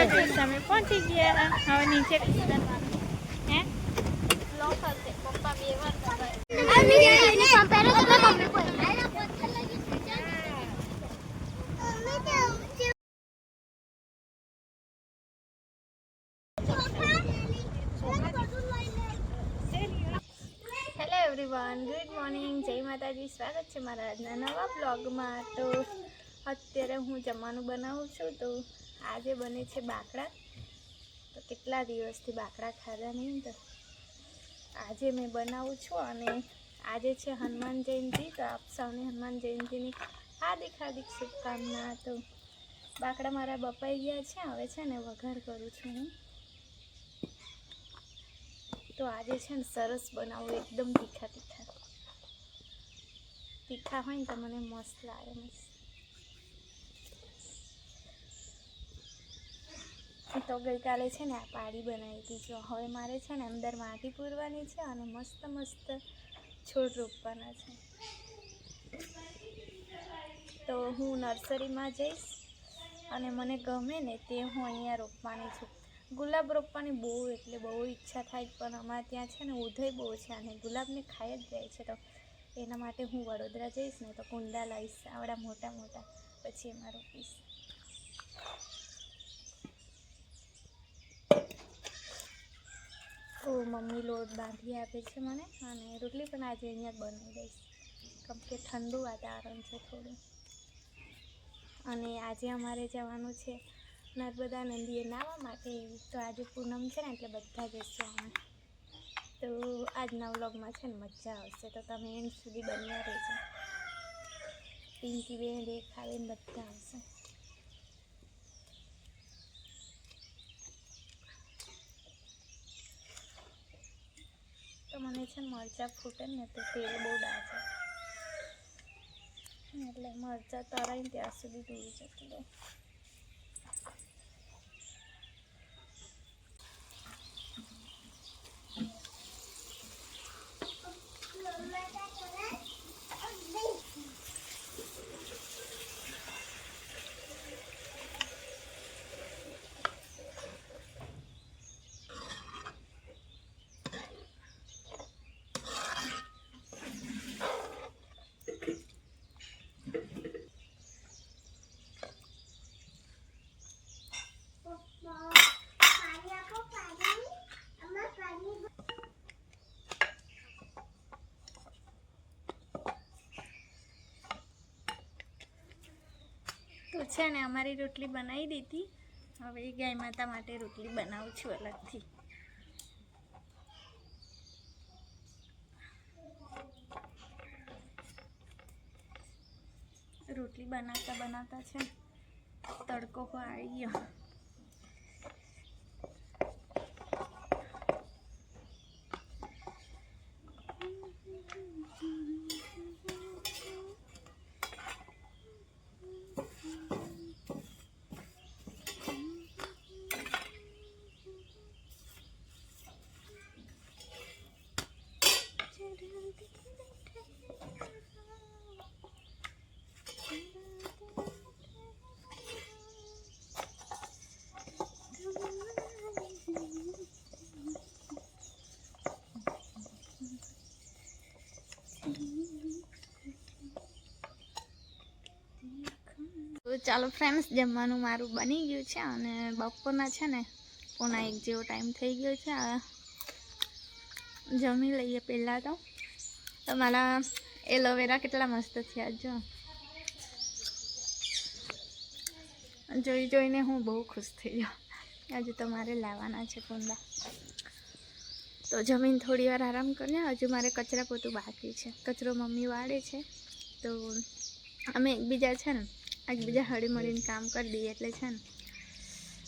તમે પહોંચી ગયા. હવે નીચે હે લોકલ છે પપ્પા બે વાર હેલો એવરીવન, ગુડ મોર્નિંગ, જય માતાજી. સ્વાગત છે મારા આજના નવા બ્લોગમાં. તો અત્યારે હું જમવાનું બનાવું છું. તો આજે બને છે બાકડા. તો કેટલા દિવસથી બાકડા ખાધા નહીં, તો આજે મેં બનાવું છું. અને આજે છે હનુમાન જયંતિ, તો આપ સૌને હનુમાન જયંતિની હાર્દિક હાર્દિક શુભકામના. તો બાકડા મારા બપાઈ ગયા છે, હવે છે ને વઘાર કરું છું હું. તો આજે છે ને સરસ બનાવું, એકદમ તીખા તીખા હોય ને તો મને મસ્ત લાગે. તો ગઈકાલે છે ને આ પાડી બનાવી હતી. જો હવે મારે છે ને અંદર માટી પૂરવાની છે અને મસ્ત મસ્ત છોડ રોપવાના છે. તો હું નર્સરીમાં જઈશ અને મને ગમે ને તે હું અહીંયા રોપવાની છું. ગુલાબ રોપવાની બહુ એટલે બહુ ઈચ્છા થાય, પણ અમારે ત્યાં છે ને ઉધઈ બહુ છે અને ગુલાબને ખાઈ જ જાય છે. તો એના માટે હું વડોદરા જઈશ ને તો કુંડા લાવીશ, આવડા મોટા મોટા, પછી એમાં રોપીશ. તો મમ્મી લોટ બાંધી આપે છે મને, અને રોટલી પણ આજે અહીંયા જ બનાવી દઈશ, કેમ કે ઠંડુ વાતાવરણ છે થોડું. અને આજે અમારે જવાનું છે નર્મદા નદીએ નાહવા માટે. તો આજે પૂનમ છે ને એટલે બધા જશે અમે. તો આજના વ્લોગમાં છે ને મજા આવશે, તો તમે એન્ડ સુધી બન્યા રહેજો. પિંકી બેન દેખાવીને બધા આવશે. તો મને છે ને મરચાં ફૂટે ને તો તેલ બહુ ડાશે, એટલે મરચાં તરાઈને ત્યાં સુધી દૂર જતું રહે. તો છે ને અમારી રોટલી બનાવી દીધી. હવે ગાય માતા માટે રોટલી બનાવું છું અલગથી. રોટલી બનાવતા બનાવતા છે તડકો આવી ગયો. તો ચાલો ફ્રેન્ડ્સ, જમવાનું મારું બની ગયું છે અને બપોરના છે ને 1:15 જેવો ટાઈમ થઈ ગયો છે. જમી લઈએ પહેલાં તો. મારા એલોવેરા કેટલા મસ્ત થયા જો, જોઈ જોઈને હું બહુ ખુશ થઈ ગયો. હજુ તો મારે લાવવાના છે કુંડા. તો જમીન થોડી વાર આરામ કરીને હજુ મારે કચરા પોતું બાકી છે. કચરો મમ્મી વાળે છે, તો અમે એકબીજા છે ને એકબીજા હળી મળીને કામ કરી દઈએ, એટલે છે ને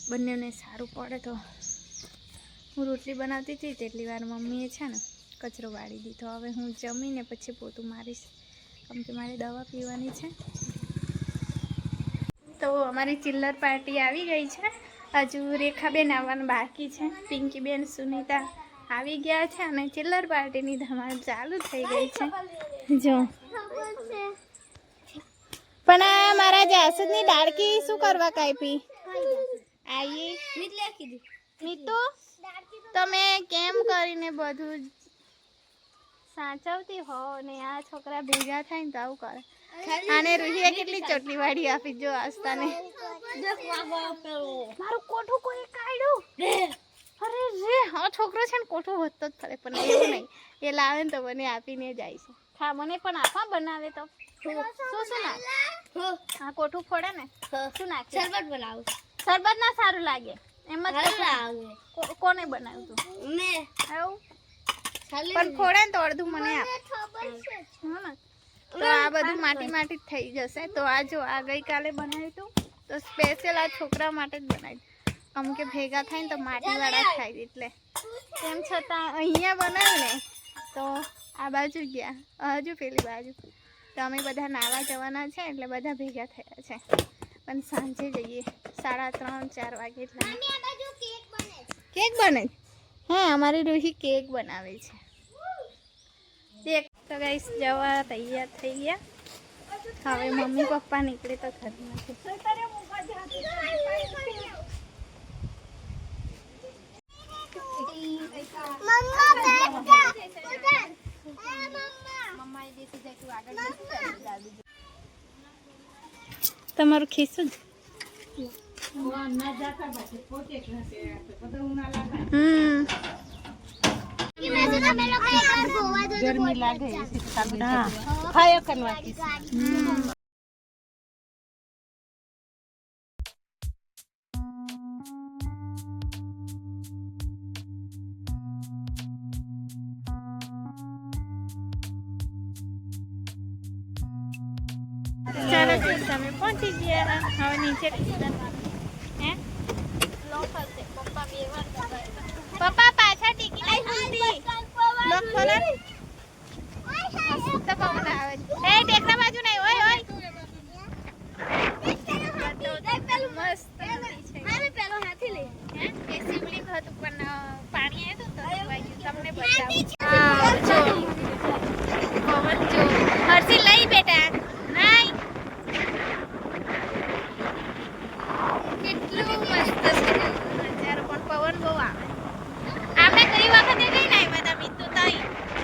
બંનેને સારું પડે. તો હું રોટલી બનાવતી હતી તેટલી વાર મમ્મીએ છે ને કચરો વાળી દીધો. હવે હું જમીને પછી પોતું મારીશ, કેમ કે મારે દવા પીવાની છે. તો અમારી ચિલ્લર પાર્ટી આવી ગઈ છે. હજુ રેખાબેન આવવાનું બાકી છે. પિંકીબેન, સુનિતા આવી ગયા છે અને ચિલ્લર પાર્ટીની ધમાલ ચાલુ થઈ ગઈ છે જો. પણ આ મારા જાસૂદની ડાળકી શું કરવા કાપી? આઈએ મીતુ તમે કેમ કરીને બધું સાચવતી હો ને આ છોકરા ભેગા થાય ને તો આવું કરે. આને રૂહીએ કેટલી ચોટલી વાળી આપી જો આસ્તાને. મારું કોઠું કોઈ કાઢ્યું. અરે રે આ છોકરો છે ને કોઠું વધતો જ ફરે પણ એવું નહીં એ લાવે ને તો મને આપીને જાય છે. ખા મને પણ આપા બનાવે તો શું નાખ આ કોઠું ફોડે ને શું નાખે શરબત બનાવું. શરબત ના સારું લાગે એમ જ કોને બનાવ્યું તું મેં આવું પણ ફોડે ને તો અડધું મને આપ. તો આ બધું માટી માટી જ થઈ જશે. તો આ જો આ ગઈકાલે બનાવ્યું હતું તો સ્પેશિયલ આ છોકરા માટે જ બનાવ્યું. આમ કે ભેગા થાય ને તો માટીવાળા થાય એટલે તેમ છતાં અહીંયા બનાવ્યું ને તો આ બાજુ ગયા હજુ પેલી બાજુ તો અમે બધા નાવા જવાના છે એટલે બધા ભેગા થયા છે પણ સાંજે જઈએ 3:30-4 વાગે એટલે કેક બને હા અમારી રૂહી કેક બનાવે છે. તો ગાઈસ જવા તૈયાર થઈ ગયા હવે મમ્મી પપ્પા નીકળે તો ઘરમાંથી. તમારું ખીસું ગરમી લાગે ખાય કરવા ચાલો તમે પહોંચી ગયા હવે નીચે પપ્પા પાછા ટિકિટ લોક ખોલા મસ્ત પવન આવે છે. એ ટેકરા બાજુ નહીં ઓય ઓય મસ્ત મારે પેલો હાથી લે હે એ શિવલિંગ હતું પણ પાણી આવ્યું તો તમને બતાવું. જો પવન જો હરસી લઈ બેટા નહીં કેટલું મસ્ત છે નજારો પણ પવન બહુ આવે. આપણે કઈ વખતે કઈ ના આવ્યા હતા મીતુ તઈ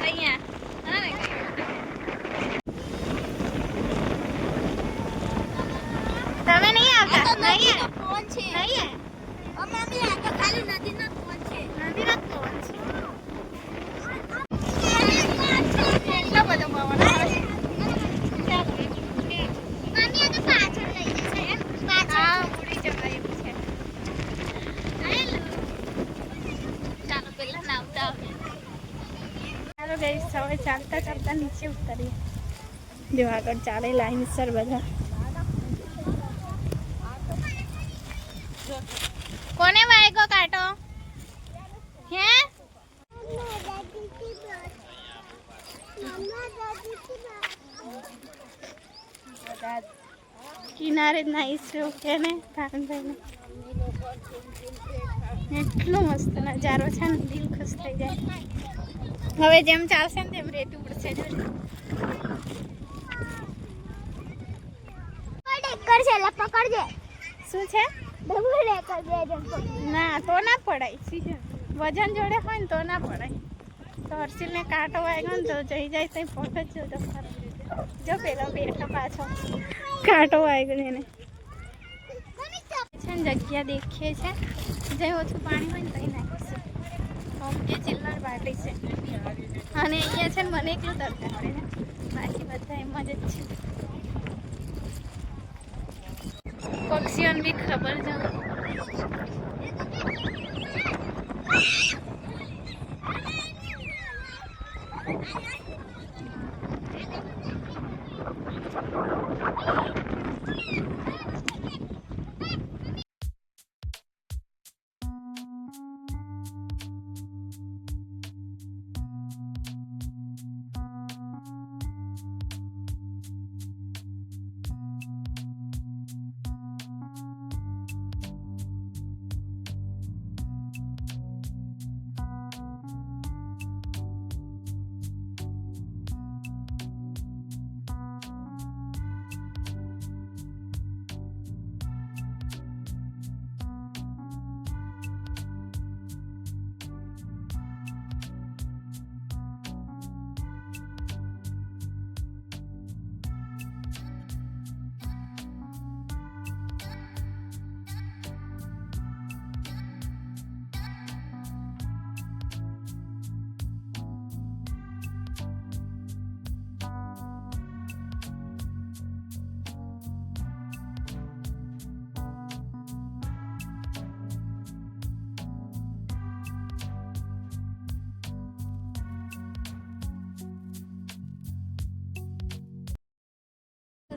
અહીંયા હા ને તમે નહીં આવતા નહીં ફોન છે નહીં અમે આ તો ખાલી નદીનો ફોન છે નદીનો ફોન છે એટલો બધો પવન આવે મમ્મી આ તો પાછળ લઈ જશે એમ પાછળ ઉડી જવાય એવું છે. ચાલો પેલા નાવતા આવે. ચાલો ગાઈસ હવે ચાલતા ચાલતા નીચે ઉતરીએ. જો આગળ ચાલે લાઈનસર બધા. કોને વાયગો કાટો હે કિનારે જ નાઈસ છે ઓકે ને તારણભાઈ એટલો મસ્ત નજારો છે ને દિલ ખુશ થઈ જાય. હવે જેમ ચાલશે ને તેમ રેતું પડશે. પકડજે શું છે ના તો ના પડાય વજન જોડે હોય ને તો ના પડાય. તો હર્ષિલને કાંટો વાગ્યો ને તો જઈ જાય તો પગ જ જો જો પેલો બેઠો પાછો કાંટો વાગ્યો એને છે ને જગ્યા દેખીએ છે જે ઓછું પાણી હોય ને તઈ નાખીશું. એ ચિલ્લર બાટી છે અને અહીંયા છે ને મને એકલું તરતા પડે ને બાકી બધા એમ જ છે. પક્ષીઓને બી ખબર જ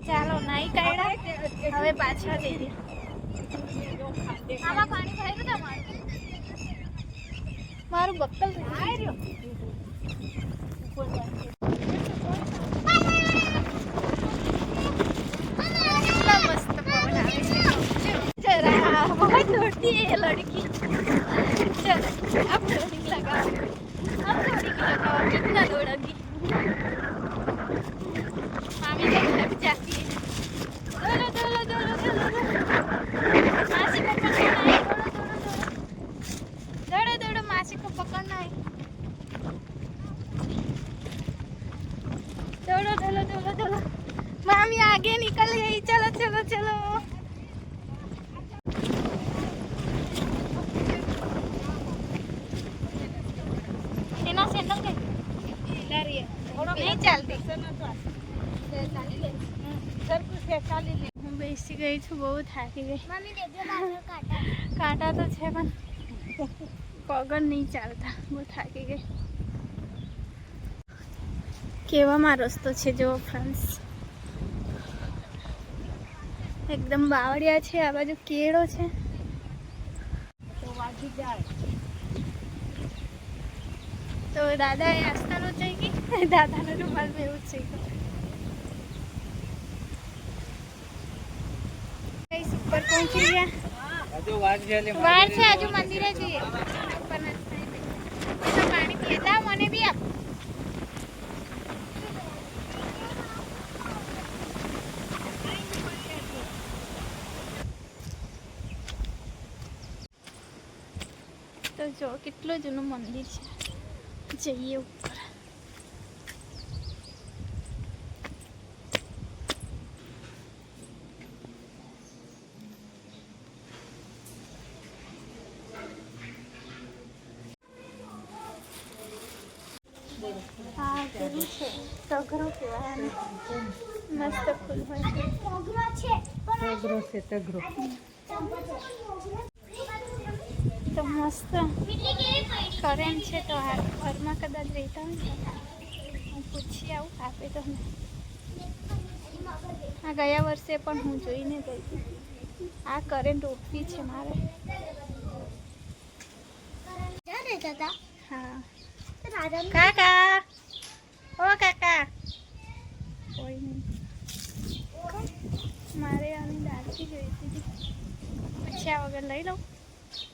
ચાલો નાઈ કાઢ્યા હવે પાછા જઈએ. આમાં પાણી ભર્યું તમારું મારું બક્કલ કેટલા મસ્ત પવન આવે છે. જરા बहुत दौड़ती है ये लड़की. चलो अब थोड़ी लगाओ, अब थोड़ी लगाओ. कितना दौड़ोगी मामी तो थक जाती है. दौड़ो दौड़ो दौड़ो दौड़ो मासी को पकड़ना है. दौड़ो दौड़ो मासी को पकड़ना है. दौड़ो दौड़ो दौड़ो दौड़ो मामी आगे निकल गई. चलो चलो चलो. એના સેન્ડલ કે નહીં ચાલતી. હું બેસી ગઈ છું, બહુ થાકી ગઈ. કાંટા તો છે પણ પગ નહીં ચાલતા, બહુ થાકી ગઈ. કેવામાં રસ્તો છે જો ફ્રેન્ડ્સ, એકદમ બાવળિયા છે. આ બાજુ કેળો છે. તો દાદા એ આસ્તાનો જઈ ગઈ. દાદાનો રૂમાલ મેં એવું જ છે. ઉપર પહોંચી ગયા. વાર છે હજુ મંદિરે જઈએ. ઉપર નથી પાણી પીતા મને બી આપ. તો જો કેટલું જૂનું મંદિર છે. જઈએ ઉપર. હા પેલું છે તગરો કહેવાય આને. મસ્ત ફૂલ હોય છે. તગરો છે તગરો. તો મસ્ત કરેન છે. તો આ ઘરમાં કદાચ રહેતા હોય ને હું પૂછી આવું આપે તો. આ ગયા વર્ષે પણ હું જોઈને ગઈ હતી. આ કરેન્ટ રોપવી છે મારે. હા કાકા, ઓ કાકા, કોઈ નહીં. મારે આની દાળથી જોઈતી હતી. પૂછ્યા વગર લઈ લઉં?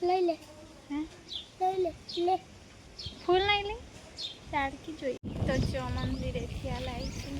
લઈ લે. હે લઈ લે. લે. ફૂલ નહીં લઈ, દાળકી જોઈ. તો જો મંદિરેથી આ લાવી છું.